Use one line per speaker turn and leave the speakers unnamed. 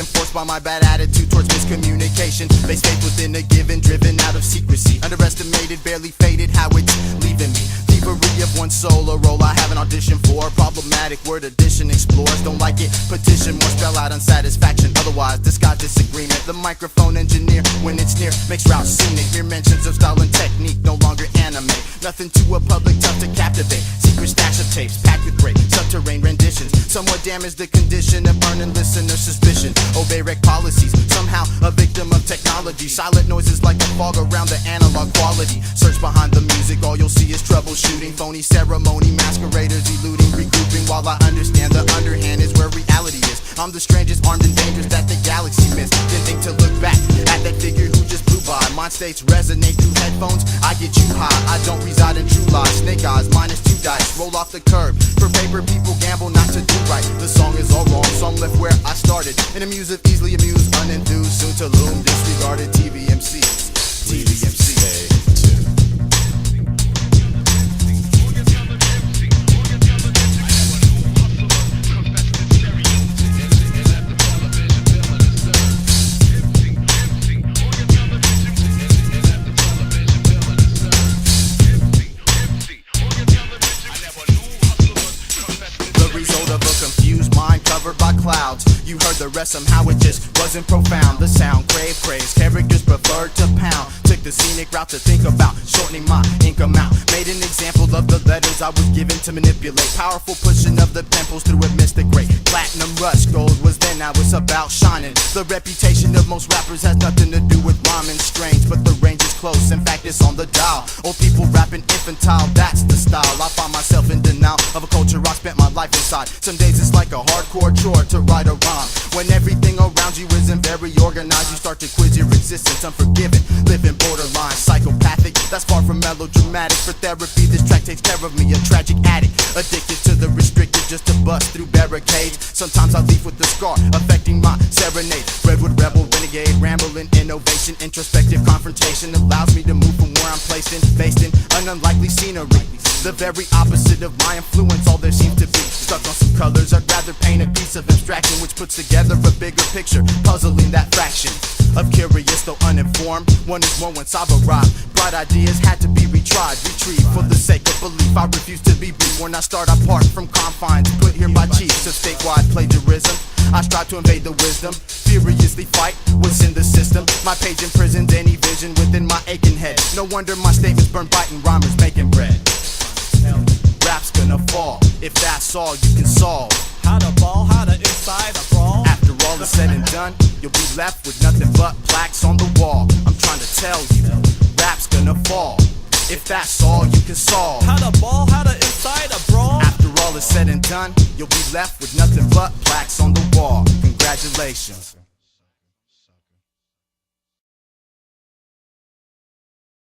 reinforced by my bad attitude towards miscommunication. Base faith within a given, driven out of secrecy. Underestimated, barely faded, how it's leaving me. Thievery of one soul, a role I have an audition for. Problematic word addition explores. Don't like it, petition more, spell out unsatisfaction. Otherwise, disguise disagreement. The microphone engineer, when it's near, makes routes scenic. Mere mentions of style and technique, no longer animate. Nothing to a public tough to captivate. Secret stash of tapes, packed with great subterranean renditions. Somewhat damage the condition of burning listener suspicion. Obey rec policies, somehow a victim of technology. Silent noises like the fog around the analog quality. Search behind the music, all you'll see is troubleshooting. Phony ceremony, masqueraders eluding, regrouping. While I understand the underhand is where reality is. I'm the strangest, armed and dangerous that the galaxy missed. Didn't think to look back at that figure who just blew by. Mind states resonate through headphones, I get you high. I don't reside in true lies, snake eyes, -2 dice. Roll off the curb, for paper people gamble not to do right. The song is all wrong, so I'm left where I started. In a muse of easily amused, unenthused, soon to loom, disregarded TV MCs. TV MCs. Covered by clouds, you heard the rest, somehow it just wasn't profound. The sound, crave, praise, characters preferred to pound. Took the scenic route to think about shortening my ink amount. Made an example of the letters I was given to manipulate. Powerful pushing of the pimples through a mystic great. Platinum rush, gold was then, now it's about shining. The reputation of most rappers has nothing to do with rhyming strange, but the range is close, in fact it's on the dial. Old people rapping infantile, that's the style. I find myself in denial of a culture I spent my life inside. Some days it's like a hardcore chore to write a rhyme. When everything around you isn't very organized, you start to quiz your existence, unforgiving, living borderline psychopathic. That's far from melodramatic. For therapy, this track takes care of me, a tragic addict, addicted to the restricted just to bust through barricades. Sometimes I leave with the scar, affecting my serenade. Redwood rebel, renegade, rambling, innovation, introspective confrontation allows me to move from where I'm placed in, based in an unlikely scenery. The very opposite of my influence, all there seems to be. Stuck on some colors, I'd rather paint a piece of abstraction which puts together a bigger picture, puzzling that fraction of curious though uninformed. One is one once I've arrived. Bright ideas had to be retried, retrieved for the sake of belief. I refuse to be beat. When I start, I part from confines put here by chiefs of statewide plagiarism. I strive to invade the wisdom, furiously fight what's in the system. My page imprisoned any vision within my aching head. No wonder my statements burn biting rhymers making bread. Rap's gonna fall, if that's all you can solve.
How to ball, how to inside a brawl.
After all is said and done, you'll be left with nothing but plaques on the wall. I'm trying to tell you, rap's gonna fall, if that's all you can solve.
How to ball, how to inside a brawl.
After all is said and done, you'll be left with nothing but plaques on the wall. Congratulations.